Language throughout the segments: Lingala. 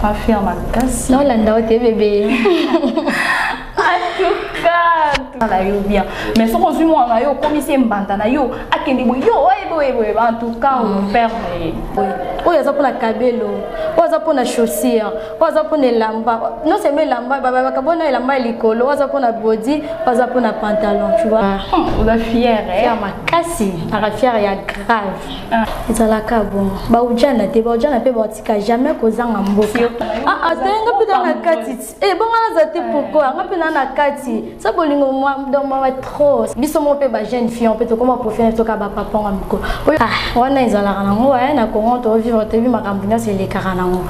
pas fière ma casse. Non, là, non, t'es bébé. En tout cas, bien. Mais si on suit moi, yo comme ici mbantana yo, akende yo, en tout cas on perd. Oh, il y a ça pour la cabello, oh, ça pour la chaussure, oh, ça pour les lamba. Non, c'est mes lamba, baba, kabona lamba likolo, oh, ça pour la body, oh, ça pour la pantalon, tu vois. On est fière, fière ma casse, la fière il y a grave. Et ça la cabon. Bah ujana te, bah ujana pe botika jamais kozanga mboka. Ah, tenga pe dans la kati. Eh bon, on a zate pourquoi? On a pe dans la kati. Ça bolingo moi dans moi trop. Biso mo pe ba jeune fille, on peut comment profiter to ka ba papa ngam. Ah, on a izala nango, na Congo to vivre te vi makambunya c'est les karanango.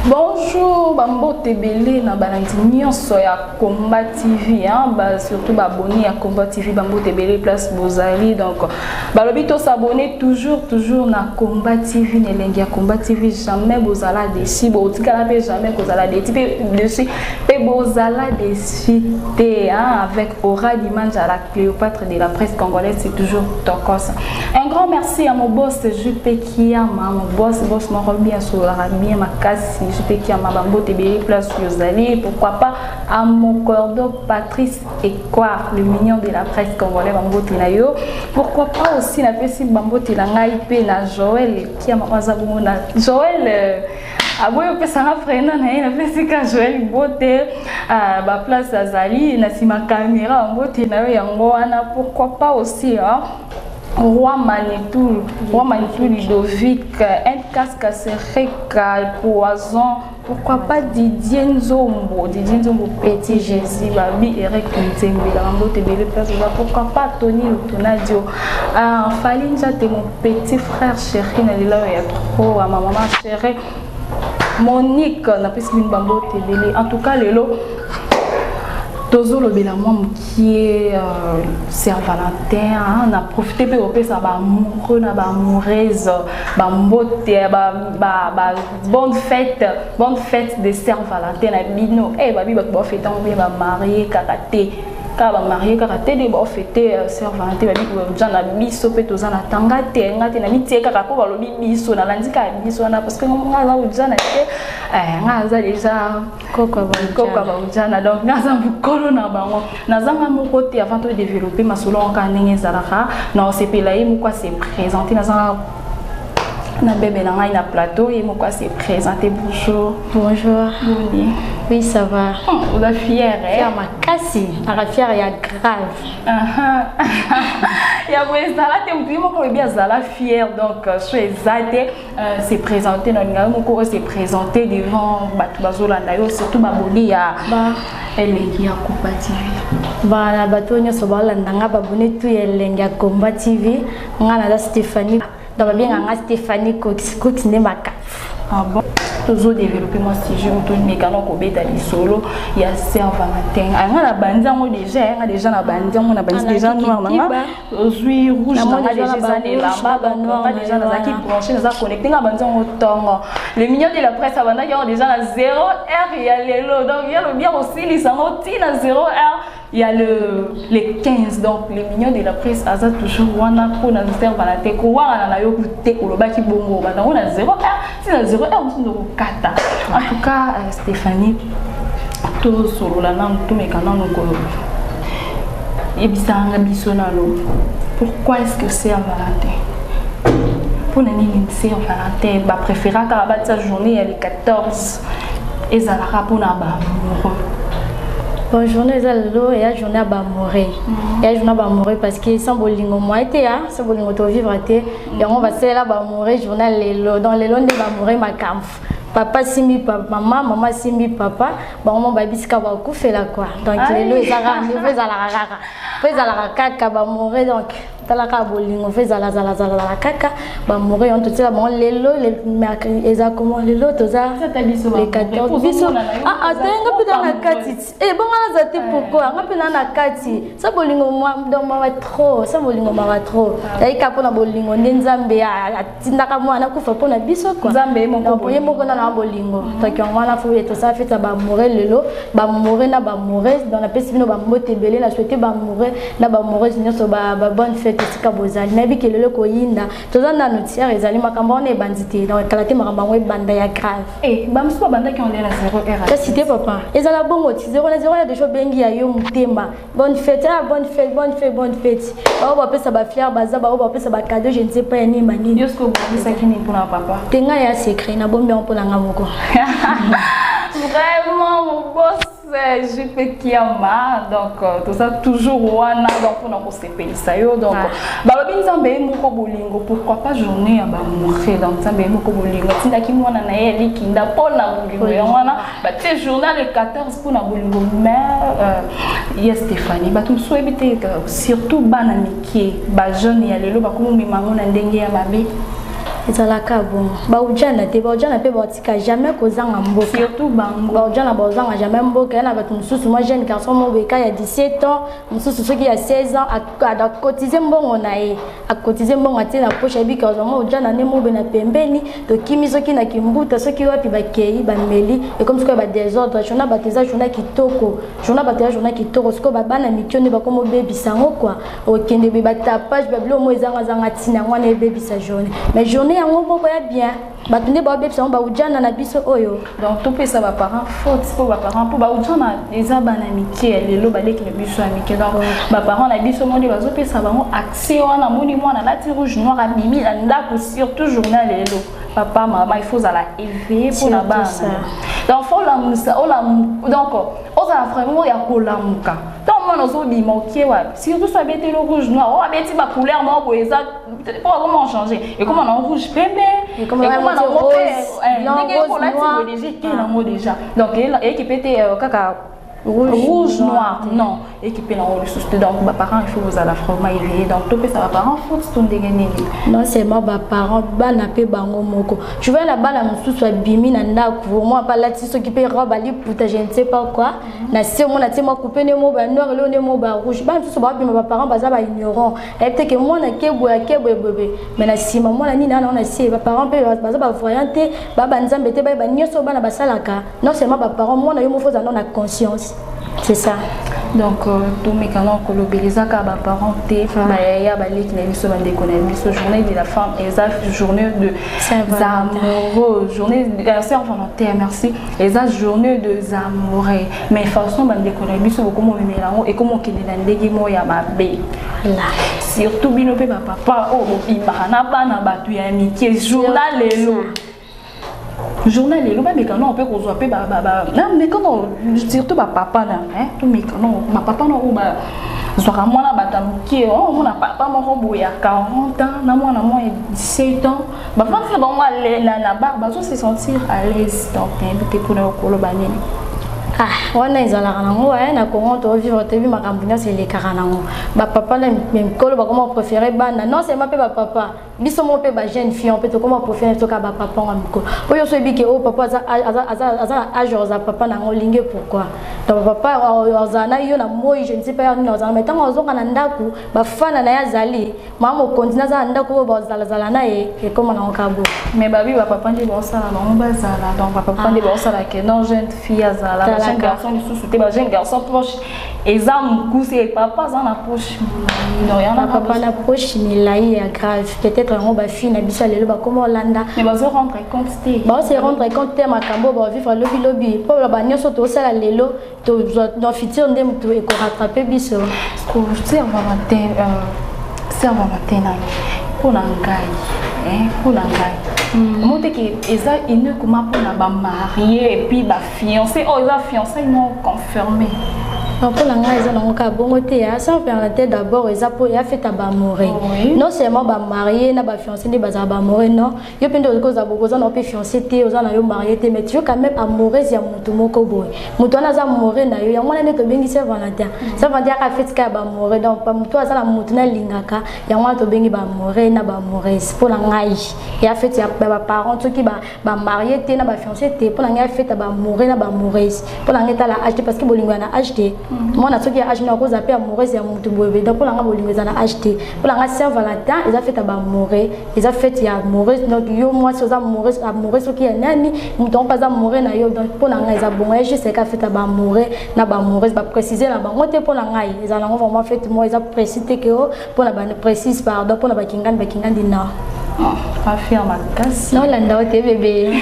Bonjour, Bambo Tebele na balandi nyonso ya Combat TV hein, surtout abonné à Combat TV Bambo Tebele place Bozali donc balobi to s'abonner toujours na Combat TV nelengi ya Combat TV jamais bozala déçu botikala pe jamais kozala déçu pe bozala déçu hein avec Aura Dimanche à la Cléopâtre de la presse congolaise c'est toujours tokos. Un grand merci à mon boss JP Kiama, mon boss m'a bien sur la bien ma casse. Je peux qui a ma Bambo Tebele place Yozali, pourquoi pas à mon cordeau Patrice et quoi le mignon de la presse congolaise Bambo Tenayo, pourquoi pas aussi la petite Bambo Telanga IP na Joël qui a ma Zabumona Joël aboyo pesa na frena na ina pesi ka Joël Bote ba place Azali na sima caméra Bambo Tenayo yango wana pourquoi pas aussi hein Roi Manitou Ludovic, un casque à Sereka, Poison, pourquoi pas Didier Nzombo Petit Jésus, Babi, Eric Nzembe, Bambo Tebele place, pourquoi pas Tony Lutonadio, Falinja, t'es mon petit frère chéri, il y a trop, ma maman chérie, Monique, n'a pas si Bambo Tebele, en tout cas, les lots. Tozo le bélamon qui est Saint-Valentin, on a profité pour ça amoureux, na amoureuse, bonne fête de Saint-Valentin na bino. Eh babi ba fêter on va marier karaté. Quand on marié karaté de ba fêter Saint-Valentin babi jana biso pe toza na tangate ngate na mitie kaka ko balobi biso na landika biso na parce que ngaza ujana te ngaza déjà koko ba ujana donc ngaza bukolo na bango nazanga moko te avant de développer ma solo en kanenge zalaka na sepela yi moko se présenter nazanga na bébé na ngai na plateau et moko se présenter bonjour Boni. Oui ça va on est fière fière ma casse la fière il y a grave il y a ouais ça là t'es moko bien ça la fière donc je suis exaltée c'est présenté na ngai moko se présenter devant batu bazolanda yo surtout baboni ya elengi ya Combat TV bana bato nyonso balanda nga babone tu elengi ya Combat TV nga na Stéphanie donc bien nga Stéphanie Cox ne maka ah bon toujours développer moi si je me tourne mécano ko beta di solo il y a Saint-Valentin nga na bandiango déjà na bandiango na bandi déjà noir nga ozui rouge na déjà na lamba noir déjà na zaki branché na za connecté nga bandiango tongo le mignon de la presse abanda qui ont déjà na 0h il y a lelo donc il y a le bien aussi les sanoti na 0h il y a les 15 donc les mignons de la presse aza toujours wana pour na Saint-Valentin ko wana na yo te ko lobaki bongo bana on a 0h si na 0h on se kata en tout cas Stéphanie tout solo la nan tout mekana no ko ebisanga bisonalo pourquoi est-ce que c'est Saint-Valentin pour nani Saint-Valentin ba préféra ka ba sa journée elle est 14 et ça la rapona ba amoureux. Bonne journée, il y a journée à Bamoré. Il y a journée à Bamoré parce que sans bolingo moi été hein, sans bolingo to vivre été et on va c'est là Bamoré journée lelo dans les lois de Bamoré ma camp. Papa simbi papa maman simbi papa ba on ba bisika ba ku fait là quoi. Donc lelo ils a rendez-vous à la kaka Bamoré donc talaka bolingo fait la kaka Bamoré on tout ça bon lelo les a comment lelo to ça les 14 biso ah tenga pe dans la kati et bon on a zate pourquoi on pe na kati ça bolingo moi donc ma trop ça bolingo ma trop dai ka pona bolingo nzambe atindaka mwana kufa pona biso quoi nzambe moko na bolingo donc on va la fouiller tout ça fait ça Bamoré lelo na Bamoré dans la pesi bino Bambo Tebele na souhaiter Bamoré na Bamoré nyonso ba bonne fête esika bozali na biki lelo ko yinda toza na notière ezali makambo on bandité donc kalate makambo ngwe banda ya grave bamso banda qui on est la 0 heure ta cité papa ezala bongo 0 na 0 ya de choses bengi ya yo mutema bonne fête bonne fête ba pesa ba fier baza ba pesa ba cadeau je ne sais pas ni manini yosko bobisa kini pour papa tenga ya secret na bombi on pona ngamoko vraiment mon boss je fais kiama donc tout ça toujours wana donc on a se payer ça yo donc balobi nzambe moko bolingo pourquoi pas journée ya ba mourir donc nzambe moko bolingo tinda ki mwana na ye likinda pona bolingo ya wana ba te journal le 14 pona bolingo mais ya Stéphanie ba tout so ebité surtout bana miki ba jeune ya lelo ba komo mimango na ndenge ya mabe ezalaka bon baujana te baujana pe batika jamais kozanga mboka surtout bango baujana bazanga jamais mboka yana batu mususu moi jeune garçon mobeka ya 17 ans mususu soki ya 16 ans a cotiser mbongo na ye a cotiser mbongo atina poche bika ozama ujana ne mobe na pembeni to kimi soki na kimbuta soki wapi bakei bameli et comme soki ba désordre jona bateza jona kitoko jona bateza jona kitoko soki bana mikione bakomo bebisango quoi okende be batapage bablo mo ezanga zanga tina ngwana ebebisa journée mais journée yango boko ya bien batunde ba bebisa ba ujana na biso oyo donc to pesa ba parents faute pour ba parents pour ba ujana eza bana mikie lelo baleki le biso amike donc ba parents na biso moni bazo pesa bango accès wana moni mwana lati rouge noir a mimi na ndako surtout journal lelo papa maman il faut la éveiller pour la base donc faut la musa donc oza vraiment ya kolamuka tant moi nous bima okiewa surtout ça bête le rouge noir on bête ba couleur non pour ça pour comment changer et comment on rouge pembe et comment on rose noir déjà donc et qui peut kaka rouge noir non équipé dans le souci donc mes parents il faut vous à la vraiment éveiller donc tout ça parents faut tout dégainer non c'est moi mes parents bana pe bango moko je vais la bana mususu soit bimi na ndako moi pas là qui peut robe ali puta je ne sais pas quoi na si moi na ti moi couper ne mo ba noir le ne mo ba rouge ba tout ça ba mes parents baza ba ignorant et peut-être que moi na kebo bébé mais na si maman na ni na na si mes parents pe baza ba voyanté ba banzambe te ba nyoso bana basalaka non c'est moi mes parents moi na yo mo faut en avoir conscience. C'est ça. Donc tous mes canons colobélisés car ma parenté ya balik na biso bande biso journée de la femme et ça journée de amoureux journée de Saint-Valentin merci et ça journée de amoureux mais façon bande biso beaucoup mo melango et comment qu'il na ndenge mo ya mabe surtout bino pe papa oh bimana bana batu ya amitié journal lelo journal lelo ba mekano on peut qu'on soit ba non mais comment surtout ba papa là hein tout mekano ba papa non ou ba soit mwana batamuki oh mona papa moko boya 40 ans na mwana moi 17 ans ba pense ba moi na barbe so se sentir à l'aise donc invité pour le kolobanini ah wana ezalaka nango na Congo to vivre te bi makambo nyonso elekaka nango ba papa na mikolo ba comment préférer bana non c'est ma pe ba papa biso mo pe ba jeune fille on peut to comment préférer to ka ba papa nga mikolo oyo so bi ke o papa aza âge za papa nango linge pourquoi donc papa ozana yo na moi je ne sais pas yo ozana mais tango ozoka na ndaku ba fana na ya zali mama continue za ndaku ba zala na e comment na okabo mais babi ba papa ndi ba sala ba mba zala donc ba papa ndi ba sala ke non jeune fille azala jeune garçon sous souté ba jeune garçon proche exam couser papa za na poche non y en a papa na poche ni là il est grave peut-être on va fille na biso lelo ba comment landa mais ba se rendre compte té ba se rendre compte té makambo ba vivre lobby pour ba nyoso to sala lelo to no futur ndem to e ko rattraper biso ko Saint-Valentin na pour ngai pour ngai monte que eza ine comment pour na ba marié et puis ba fiancé oh eza fiancé non confirmé pour la ngaya ils ont ka bongo te ya sans faire la tête d'abord ils a pour ya fait ba mourir non seulement ba marié na ba fiancé ni ba ba mourir non yo pende ko za boko za na pe fiancé te oza na yo marié te mais tu quand même amoureux ya mutu moko boy mutu na za mourir na yo ya ngwana ne to bengi Saint-Valentin Saint-Valentin ka fait ka ba mourir donc pas mutu za na mutu na lingaka ya ngwana to bengi ba mourir na ba mourir pour la ngaya ya fait ya ba parents to ki ba marié te na ba fiancé te pour la ngaya fait ba mourir na ba mourir pour la ngaya ta la acheter parce que bolingo na acheter moi na soki âge na cause appel amoureuse ya mutu boye donc pour nga bolingo za na acheter pour nga Saint-Valentin ils a fait ba amoureux ils a fait ya amoureuse donc yo moi so za amoureuse soki ya nani mutu on pas amoureux na yo donc pour nga ils a bon je sais qu'a fait ba amoureux na ba amoureuse ba préciser na bango te pour nga ils a vraiment fait moi ils a précisé que pour na ba précise pardon pour na ba kingani na pas faire ma casse non là ndao te bébé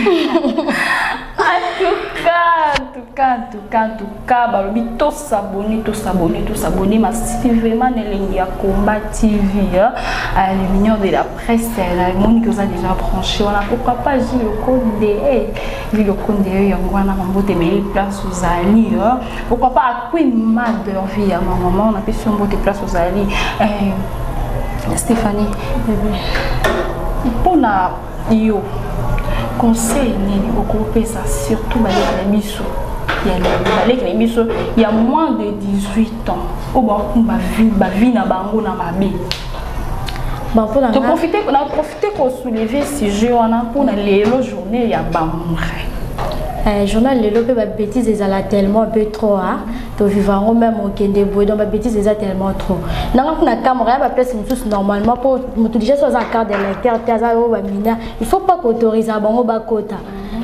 en tout cas, balobi to s'abonner massivement n'elengi ya Combat TV à l'union de la presse la monde que vous a déjà branché voilà pourquoi pas Gilles Condé yangwana mambo te meli place aux ali pourquoi pas à Queen Mother vie à maman on a pu sur mbote place aux ali Stéphanie pour na yo conseil nini okopesa surtout ba les biso il y a moins de 18 ans au bon vie na bango na mabe bon pour la profiter pour soulever ce jeu pour la journée ya bamour journal lelo pe ba bêtises ezala tellement un peu trop to vivant même au kende boy donc ba bêtises ezala tellement trop nanga kuna caméra ba place tous normalement pour mutu déjà sur un carte de lecteur taza o ba mina il faut pas qu'autoriser bango ba kota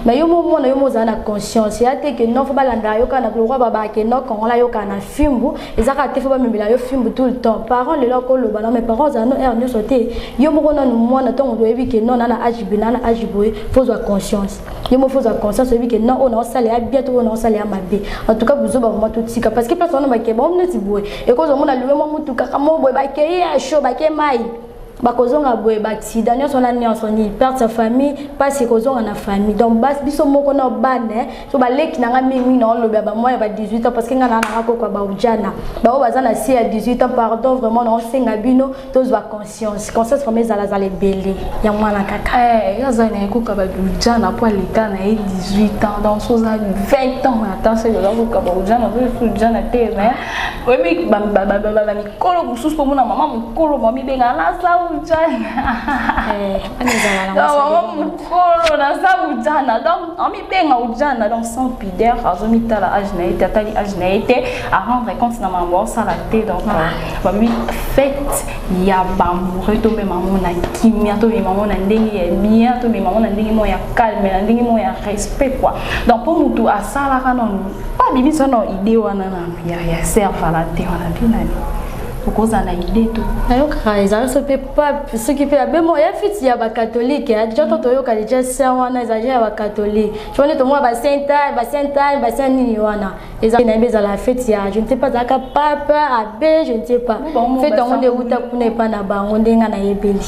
mais yo moment na yo mozana conscience ya te que non faut balanda yo kana roi baba ke non quand la yo kana fimbu ezaka te faut ba membela yo fimbu tout le temps parents le loko lo bana mes parents za no er nyo sauter yo mo na no mona to on doit éviter non na ajibina na ajiboy faut avoir conscience yo mo faut avoir conscience éviter non on a salé à bientôt on a salé à mabe en tout cas vous ba vraiment tout tika parce que personne ba ke bon neti boy et cause on a loué mo mutu kaka mo boy ba ke ya show ba ke mai bakozonga boye baksida nyonso na nyonso ni perdre sa famille parce que kozonga na famille donc bas biso moko na bane so baleki nanga mingi na oloba ba moya ba 18 ans parce que ngana na ko ba ujana ba o bazana si à 18 ans pardon vraiment na senga bino tous va conscience vraiment zala zala belé ya mwana kaka ya zana ko ka ba ujana pour l'état na 18 ans donc so za 20 ans attends c'est là ko ba ujana so ujana te mais oui mais ba mikolo kususu ko mona mama mikolo mami benga na sa ujana donc on mi benga ujana donc sans pudeur azomita la âge na été atali âge na été à rendre compte na mambo ça la té donc ba mi fête ya bamoureux to même maman na kimia to même maman na ndenge ya bien to même maman na ndenge mo ya calme na ndenge mo ya respect quoi donc pour mutu asala kana pas bibi sono idée wana na ya serve à la té wana binani pourquoi na idée tout ayo kaisa so pe pas ce qui fait ben moi ya fiti ya ba catholique ya déjà to yoka déjà ça wana exagère ba catholique je connais to moi ba saint nini wana eza na beza la fête ya je ne sais pas zaka papa abe je ne sais pas fête on de uta kuna pa na bango ndenga na yebeli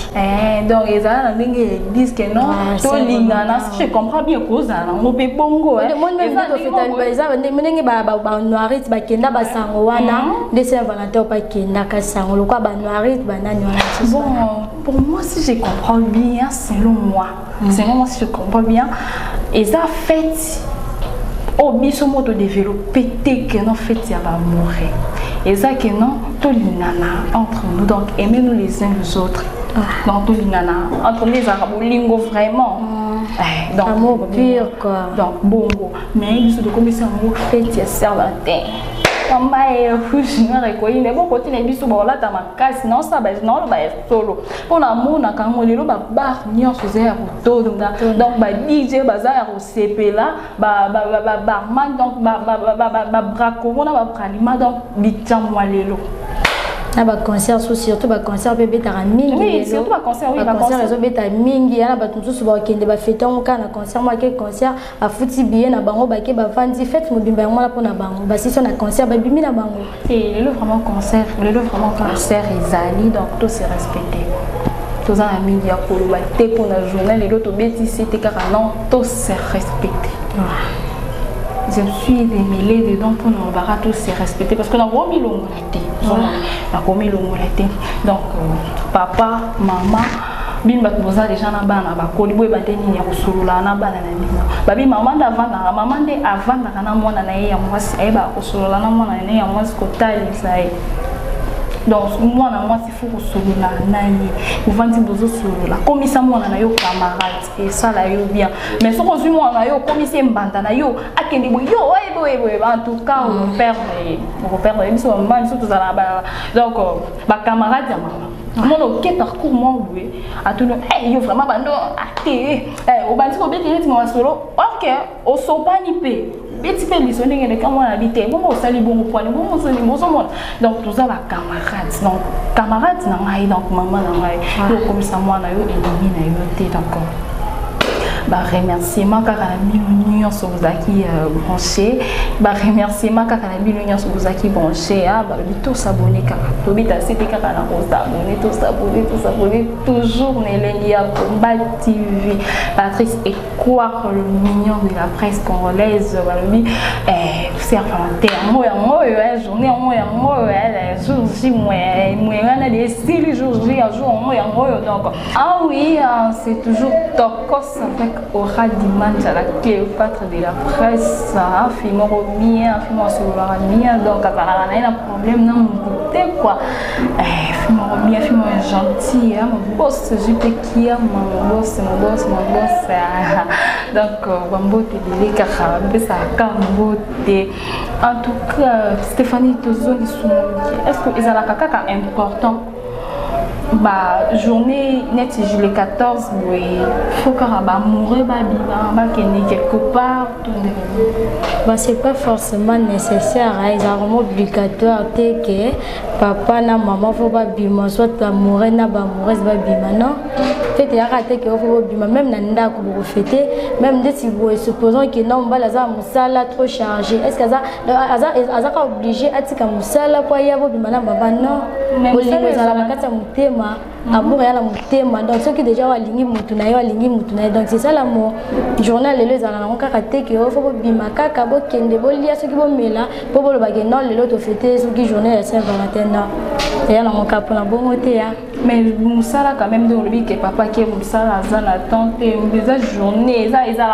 donc eza na ndenge disent que non to lingana si je comprends bien cause na mo pe bongo mon même to fête ba eza ndenge ba noirit ba kenda ba sango wana de Saint-Valentin pa kenda bon, pour moi, si je comprends bien, selon moi, si je comprends bien, et ça fait au bisomo de développer que non fait il y a pas mourir. Et ça que non tout l'inana entre nous donc aimez-nous les uns les autres. Donc tout l'inana entre les arabes lingo vraiment. Donc amour pur quoi. Donc bongo. Mais il se de commencer à mourir fait il y a Saint-Valentin. Mais bon côté les biso ba la ta makasi non ça ba non ba solo pour la mona quand on lelo ba bar nyonso za ya to donc ba DJ baza ya ko sepela ba barman donc ba brako mona ba pralima donc bitamwa lelo na ba concert surtout ba concert bébé tara mingi oui surtout ba concert oui ba concert réseau beta mingi ya ba tunsu ba kende ba fêter on kana concert moi ke concert a futi bien na bango ba ke ba fandi fête mobimba yango la pona bango ba si na concert ba bimi na bango et le vraiment concert ezali donc tout se respecter tous en mingi ya koloba te pona journée les autres bêti c'était car non tout se respecter je suis démêlée dedans pour nous barrer tous se respecter parce que nous avons mis l'ongolité donc papa maman bin bat boza déjà na bana ba koli boy bateni ya kusulula na bana na bino babi maman d'avant maman de avant na kana mona na ye ya mwasi ai ba kusulula na mona na ye ya mwasi ko tali sai donc moi il faut que solola naye ovandi bozo solola komisa mwana na yo camarade et ça là yo bien mais so kozwi mwana yo komisa mbanda na yo akende bo yo boye en tout cas on perd biso maman biso tozala ba donc ba camarade ya mama mon ok parcours moi oui a tout yo vraiment bando até obandi ko beti neti mwa solo ok o sopani pe petit peu les sonnées de quand on habite bon sali bon point bon sali bon son donc tout ça va camarades donc camarades na ngai donc maman na ngai donc comme ça moi na yo ennemi na yo té d'accord bah remerciement car la million sur vous qui branché bah remerciement car la million sur vous qui branché ah bah tout s'abonner car to bita c'était car la rose abonner tout s'abonner toujours Nelly à Combat TV Patrice et quoi le mignon de la presse congolaise bah lui faire volontaire moi journée moi jour J moi on a des 6 jours J un jour moi donc ah oui c'est toujours tokos avec Aura Dimanche à la Cléopâtre de la presse, film bien, film bien, donc à un problème, non, quoi. Film bien, film gentil, mon boss, JP qui a mon boss. Donc, Bambote de l'Ekara, Bessa Kambote. En tout cas, Stéphanie Tozoni, est-ce que ils ont la caca important? Bah journée net juillet 14 oui faut qu'on va mourir quelque part bah c'est pas forcément nécessaire ils sont vraiment obligatoire que papa na maman faut pas bima soit la mourir na ba mourir ba bima non fait ya raté que faut bima même na ndako pour fêter même si vous supposons que non ba la za musala trop chargé est-ce que ça obligé à tika musala pour ya bo bima na baba non bolingo za la kata mutema amour ya la mutema donc ceux qui déjà walingi mutu na yo walingi mutu na donc c'est ça la mo journal les za na kaka te que faut bima kaka bo kende bo lia ceux qui bo mela po bo lo ba non le lot fêter ceux qui journée Saint-Valentin non et na mon cap na bon moté ya mais musala quand même de lui que papa qui musala za na tante des journée ça ils a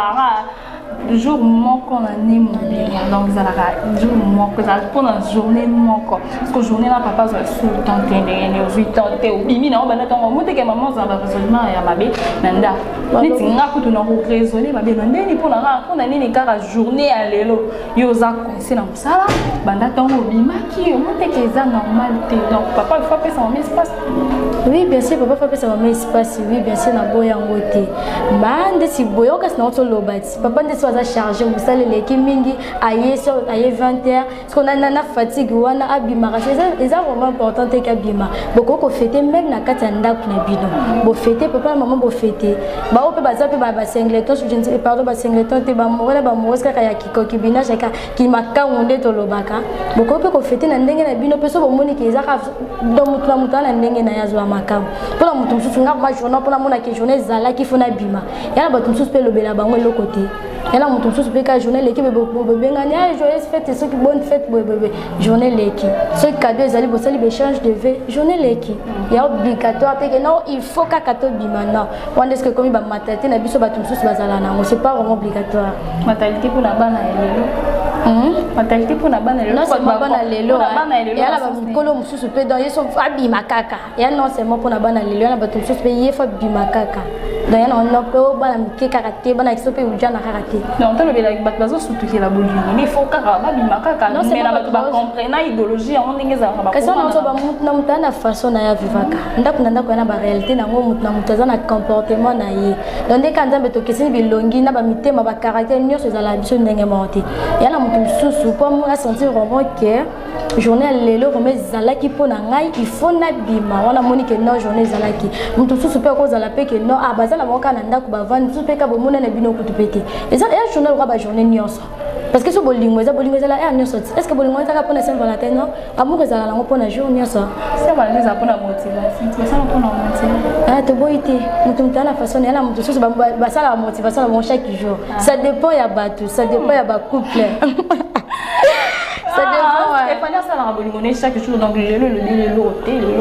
jour manquant l'année mon bien donc ça la jour manquant ça pour la journée manquant parce que journée là papa soit sous tante de 8 ans te obimi na bana tango mote que maman ça va raisonnement ya mabe nanda neti ngako tu na raisonner mabe nandeni pour na nini kaka journée à lelo yo za conseil na musala banda tango obima ki mote que ça normal te donc papa il faut que ça en espace oui bien sûr papa faut que ça en espace oui bien sûr na boya ngote mande si boyo ka na to lobati papa ndesi waza chargé musala leki mingi aye 20h parce qu'on a na fatigue wana abimara c'est vraiment important te ka bima boko ko fêter même na kati ndako na bino bo fêter papa maman bo fêter ba ope baza pe ba singleton je ne sais pardon ba singleton te ba mora ba moska ka ya kikoki bina chaka ki makangonde to lobaka boko pe ko fêter na ndenge na bino pe so bo moni ki ezaka do mutu na mutu na ndenge na yazo makam pour la mutu musu nga ma journée pour la mona ki journée zala ki fona bima ya ba mutu pe lobela bango le côté et là, mon tour sur le journée l'équipe bengani joyeuse fête ceux qui bonne fête journée l'équipe ceux qui cadeaux ils allaient bosser les échanges de vœux journée l'équipe il y a obligatoire parce que non il faut qu'à kato bimana on est-ce que comme il va matalité na biso batum sous bazala na c'est pas vraiment obligatoire matalité pour la bana lelo matalité pour la bana lelo non c'est pas bana lelo et là ba mukolo mususu pe donc ils sont abima kaka et non c'est moi pour la bana lelo na batum sous pe yefa bima kaka donc on a peu bana mike karaté bana exope ujana karaté non tant le bat bazo surtout que la bouline mais faut kaka ba bima kaka non c'est na ba comprendre idéologie on ndenge za ba kasi on ba mutu na mutana façon na ya vivaka ndako na ba réalité na ngo mutu na mutaza na comportement na ye donc dès quand nzambe to kesini bilongi na ba mitema ba caractère nyonso za la biso ndenge monté ya na mutu susu pour moi sentir vraiment que journée lelo remet zalaki pona ngai il faut na bima wana moni que non journée zalaki mutu susu pe ko zala pe que non ah bazala moka na ndako ba vandi susu pe ka bomona na bino kutu pete et ça est journée ba journée nyonso parce que ce bolingo ezala e nyonso est-ce que bolingo ezaka pona Saint-Valentin non amour ezala lango pona jour nyonso c'est pas les apona motivation c'est ça pona motivation ah to boité mutu mutana façon ya na mutu susu ba sala motivation mon chaque jour ça dépend ya bato ça dépend ya ba couple ça dépend Stéphanie ça la bolingo chaque jour donc le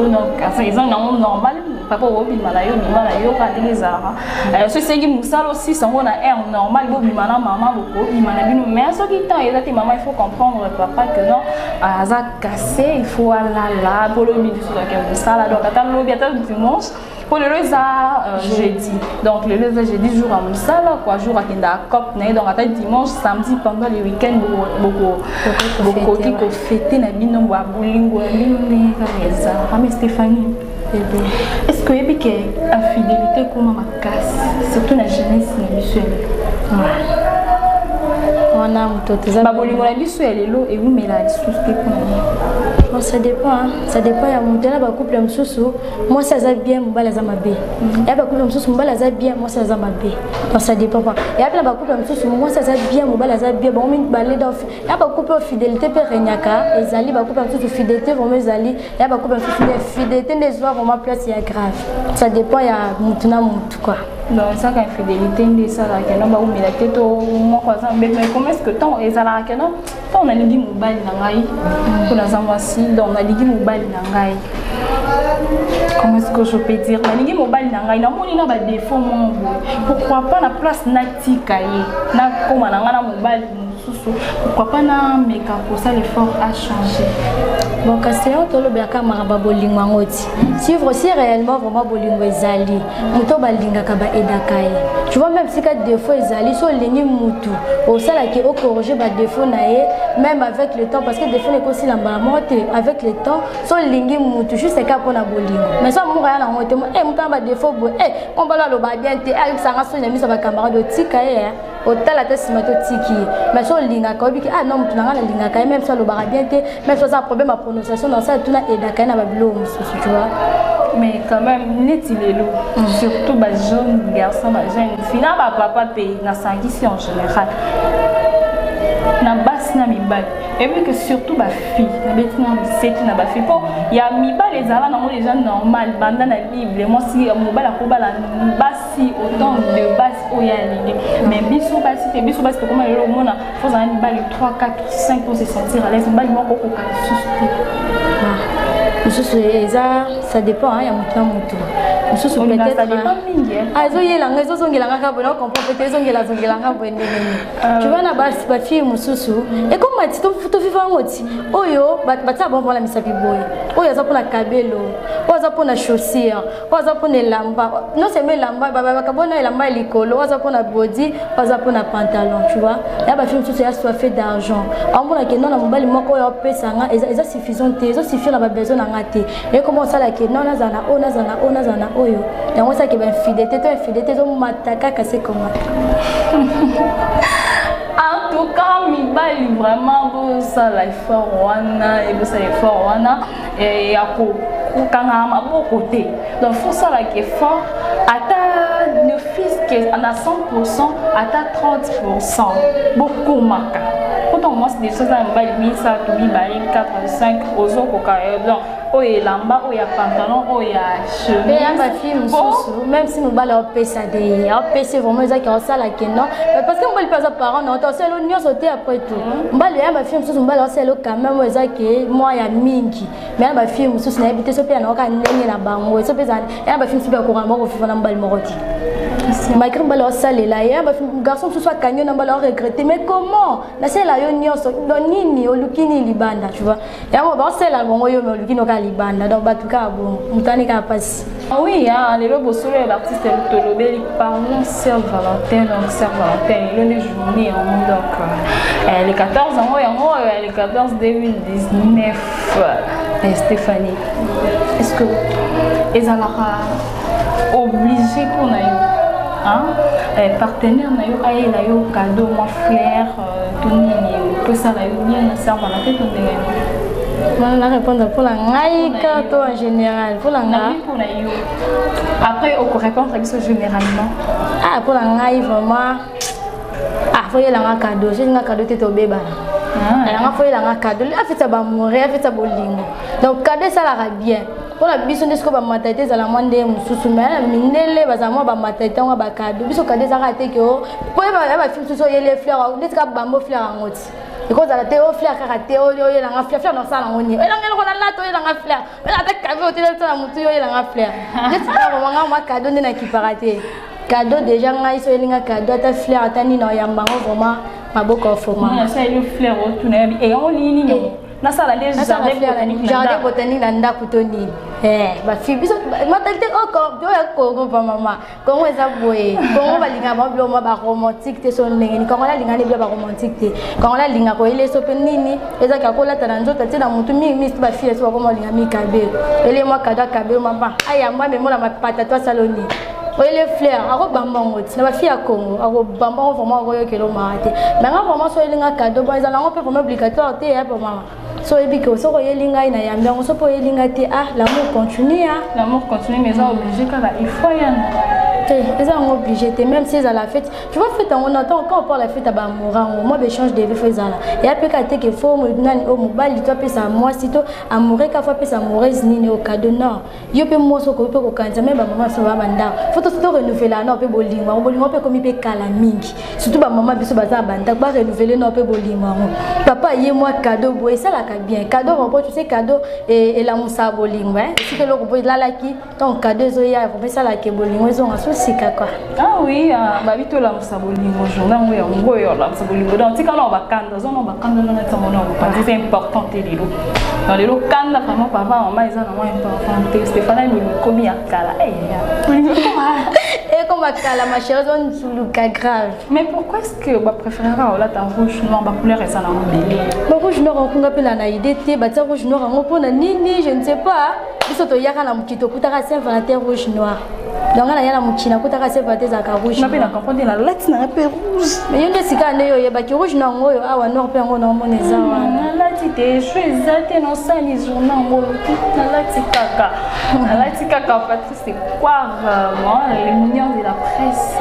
donc ça ils ont normal papa obi malayo malayo ka dilizara so c'est qui musala aussi ça on a air normal bo bimana maman boko bimana bino mais ce qui temps et maman il faut comprendre papa que non aza cassé il faut là pour le midi sur laquelle musala donc attends le dimanche pour le jeudi donc le jeudi jour à musala quoi jour à kinda cop donc attends dimanche samedi pendant les week-ends beaucoup qui ko fêter na bino bo bolingo bino ne kameza mais Stéphanie est-ce que y a infidélité comme ma casse surtout la jeunesse na biso on a mutoto za bolingo na biso ya lelo et vous mais la souci pour ça dépend ça dépend ya mutela ba couple msusu moi ça za bien mbala za mabe ya ba couple msusu mbala za bien moi ça za mabe donc ça dépend pas ya ba couple msusu moi ça za bien mbala za bien bon min balé dans ya ba couple fidélité pe renyaka ezali ba couple msusu fidélité vraiment ezali ya ba couple msusu fidélité des soirs vraiment place ya grave ça dépend ya mutuna mutu quoi donc ça quand fidélité ndi ça la que non ba umela teto moi quoi ça mais comment est-ce que tant ezala que non on a ligi mobile na ngai pour la zamwasi donc on a ligi mobile na ngai comment est-ce que je peux dire na ligi mobile na ngai na moni na ba défaut mon pourquoi pas na place na tikaye na koma na ngana mobile pourquoi pas na meka pour ça l'effort a changé bon question to lo biaka maraba bolingo ngoti suivre si réellement vraiment bolingo ezali muto balinga ka ba edakaye tu vois même si ka défaut ezali so lingi mutu au sala ki au corriger ba défaut nae même avec le temps parce que défaut est aussi la morte avec le temps so lingi mutu juste ka pona bolingo mais so mo ya na ngote mo muto ba défaut bo on va lo ba bien te avec ça raso na miso ba camarade tikaye au tala te simato tiki mais so linga ka obiki non mutu na ngala linga ka même ça lo ba bien te même so ça problème à prononciation dans ça tout na edakaye na ba bilo mususu tu vois mais quand même neti lelo surtout ba jeune garçon ba jeune fille na ba papa pays na sangisi en général na bas na mibali et puis que surtout ba fille na betina c'est na ba fille pour il y a mibali les ala na mo les gens normal banda na bible moi si mobala ko bala basi autant de base au ya l'idée mais biso basi to comment le mona faut un mibali 3 4 5 pour se sentir à l'aise mibali moko ko ka ça dépend il y a mutu mususu peut-être ça dépend mingi azo yelanga ezo zongela ngaka bona comprendre peut-être zongela ngaka ndenge tu vois na ba fille mususu et comme mati to vivre ngoti oyo batsa bon pour la misapi boy oyo za pona kabelo oyo za pona chaussure oyo za pona lamba non c'est mais lamba ba kabona lamba likolo oyo za pona body oyo za pona pantalon tu vois ya ba fille mususu ya soit fait d'argent on mona que non na mobali moko oyo pesanga eza suffisant eza suffisant na ba besoin na ngate et comment ça la que non nazana oyo yango ça que ben fidélité zo mataka kase comment en tout cas mibali vraiment ça la fort wana et ça est fort wana et ya ko kanga maboko te donc faut ça la que fort ata ne fils que à 100% ata 30% beaucoup maka quand on mange des choses à mibali ça to mibali 4 5 ozo koka donc oye lamba oye pantalon oye chemise et ya ba fille mususu même si mobala opesa de opesa vraiment ça qui on ça la que non parce que mobali pas parent non c'est le nyo sauter après tout mobali ya ba fille mususu mobala c'est le quand même ça que moi ya mingi mais ya ba fille mususu na habiter so pe na ka ndenge na bango so pe za ya ba fille mususu ko ramo ko fifa na mobali moroti malgré mobala sale là ya ba garçon mususu a gagné na mobala regretter mais comment na c'est la yo nyo so nini olukini libanda tu vois ya mo ba c'est la bongo yo mais olukini ka libanda donc batuka bon mutani ka passe oui hein les lobos sur l'artiste Tolobeli parlons Saint-Valentin donc Saint-Valentin le journée en monde donc les 14 ans les 14 2019 Stéphanie est-ce que ils allaient obligé pour nayo hein partenaire nayo aye nayo cadeau moi fleur tout nini que ça la bien Saint-Valentin tout de la répondre pour la ngaïka en général pour la après on peut répondre généralement pour la ngaï vraiment faut y aller cadeau j'ai un cadeau tete obeba faut y aller cadeau a fait ça ba mourir a fait ça bolingo donc cadeau ça la bien pour la biso ndesiko ba matete za la mwande mususu mais minele ba za mwa ba matete nga ba cadeau biso cadeau ça raté que pour ba film so yele fleur ndesika bambo fleur ngoti et quand ça te au fleur karaté au yo la fleur fleur dans ça la ngoni et la ngelo na lato la fleur mais la ta kabe au tele ça mutu yo la fleur je sais pas comment ma cadeau na ki paraté cadeau déjà ngai so elinga cadeau ta fleur ta ni na yamba vraiment maboko format ça le fleur au tout et on ligne na sala les jardin botanique na ndako to nini ba fi biso matalité oko do ya Congo pa mama Congo eza boye Congo balinga ba bilo ba romantique te so ndenge ni Congo la linga ni ba romantique te Congo la linga ko ile so pe nini eza ka kola ta nzoto te na mutu mi ba fi so ko linga mi kabe ele mo kada kabe mama aya mwa me mo na mapata to saloni oui, les fleurs, à Robambo, c'est ma fille à Congo, à Robambo, vraiment, à Kilo Marate. Mais vraiment, soit il y a un cadeau, ils ont un peu obligatoire, pour maman. So et puis que so yelinga ina yamba on so po yelinga te l'amour continue l'amour continue mais ça obligé quand il faut ils sont obligés même si à la fête tu vois fête on attend quand on parle la fête à Bamora moi échange de vie faisant là et après quand que faut me donner au mobile toi pesa moi sito amoureux ka fois pesa amoureuse ni au cadeau non yo pe moi so ko pe ko kanza même ba maman so ba banda faut to renouveler non pe bolingo pe comme pe kala mingi surtout ba maman biso ba za banda ba renouveler non pe bolingo papa yé moi cadeau boy ça la bien cadeau on tu sais cadeau et la moussa bolingo hein si que le robot là qui ton cadeau zo ya pour ça la ke bolingo zo en souci quoi ah oui ba bito la moussa bolingo journal ngo yo la moussa bolingo donc si quand on va kanda zo on va kanda na ta mona on pas c'est important lelo dans lelo kanda vraiment papa maman ils ont important Stéphane me komi akala et comme akala ma chérie on sous grave mais pourquoi est-ce que ba préférer là ta rouge noir ba couleur et ça na mbeli ba rouge noir on peut la na idée te ba rouge noir on pona nini je ne sais pas biso to yaka na mukito kutaka Saint-Valentin rouge noir donc là ya na mukina kutaka Saint-Valentin za ka rouge na pe na comprendre la lettre na pe rouge mais yonde sika ne yo yeba ki rouge noir ngoyo awa noir pe ngo na moneza wana la ti te choisir te non ça ni journal ngo na la ti kaka la ti kaka Patrice c'est quoi vraiment les mignons de la presse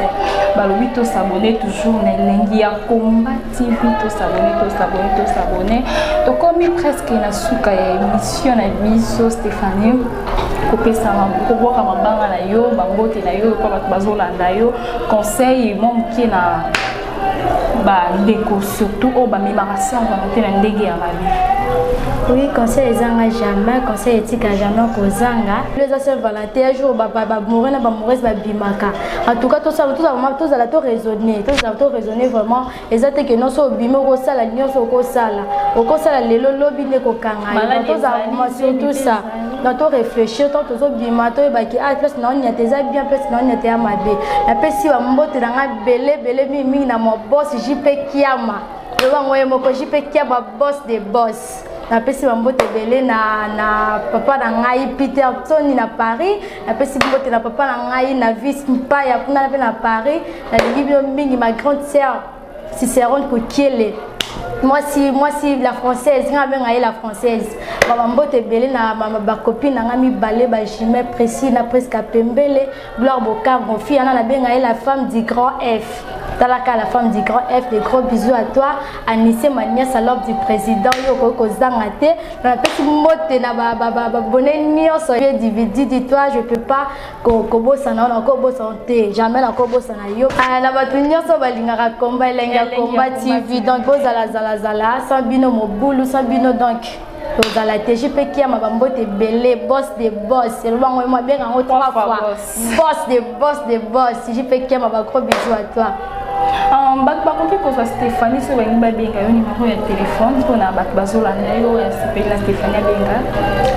balobi to s'abonner toujours na lengi ya combat TV to s'abonner to comme presque na suka ya émission na biso Stéphanie kopesa ko boka mabanga na yo bangote na yo pa bato bazolanda yo conseil mon qui na ba ndeko surtout o ba mimaka Saint-Valentin na ndenge ya mabi. Oui, conseil ezanga jamais, conseil etika jamais kozanga. Les Saint-Valentin jour ba mourir na ba mourir ba bimaka. En tout cas tout ça la to raisonner, vraiment exacte que non so bimo ko sala nyonso ko sala lelo lobi ne ko kanga. Tout ça surtout ça. Dans to réfléchir tant to bima to ba ki place non nya teza bien place non nya te amabe. La pesi wa mbote na belé mi na mo boss JP Kiama. Le wa ngoye moko JP Kiama boss des boss. Na pesi mbote belé na papa na ngai Peter Tony na Paris. Na pesi mbote na papa na ngai na vis mpaya kuna na Paris. Na libio mingi ma grande sœur Cicéron Kokiele. Moi si la française la française mbote belé na ma copine na ngami balé ba jimé précis na presque pembele gloire boka mon fille na benga la femme du grand F. Talaka la femme du grand F, des gros bisous à toi. Anissé ma nièce à l'ordre du président Yoko Kozangate. Na petit mote na bonne nyonso bien dividu dis-toi je peux pas kobo sana na kobo santé jamais na kobo sana yo. Na batu nyonso balingaka combat lenga combat TV donc zala sans bino mobulu sans bino donc dans la TGP qui a ma bambote belé boss des boss c'est le moment où moi bien en trois fois boss des boss JP qui a ma gros bisous à toi. Par contre, Stéphanie, si vous avez un numéro de téléphone, on a un Stéphanie Benga.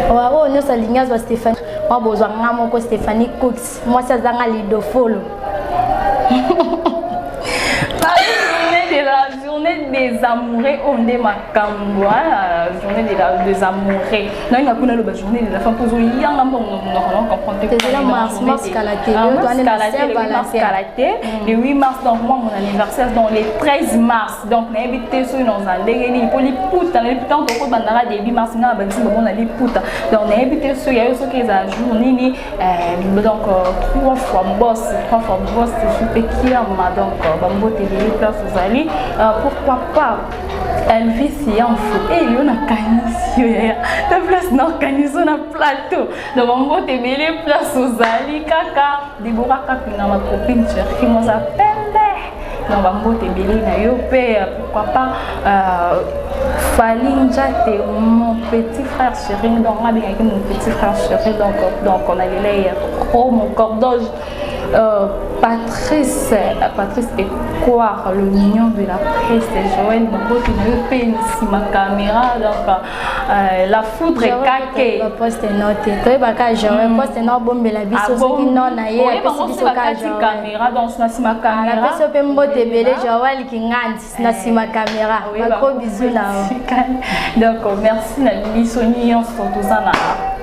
Oh, nous sommes Stéphanie. Moi, besoin de Stéphanie Cooks. Moi, c'est un lido follow. La journée des amoureux, on est ma la journée des amoureux. Non, il y a pas la journée de la femme pour y aller on comprend que c'est mars le 8 mars donc moi mon anniversaire dans les 13 mars donc on a invité sur dans un déguenis pour les puta les puta on peut bandara début mars na ba on a les puta donc on a invité sur il y a ceux qui a journée ni donc 3 fois boss je peux qui donc bambo télé place aux allées pourquoi pas Elvis y en faut et il y a une canisio la place n'organise un plateau donc bambo télé place aux allées kaka Deborah Kapina ma copine chérie moi s'appelle donc bambote ebele na yo pe pourquoi pas Falinja t'es mon petit frère chéri donc on a bien mon petit frère chéri donc on a les oh mon cordoge Patrice et quoi le mignon de la presse Joël Mambo qui ne peut pas ma caméra donc la foudre est caquée la poste note toi baka Joël poste non bombe la biso ce qui non na ye parce que c'est la caméra donc na si ma caméra la peso pe mbote belé Joël qui ngandi na si ma caméra ba ko bisous na donc merci na biso nyonso tout ça na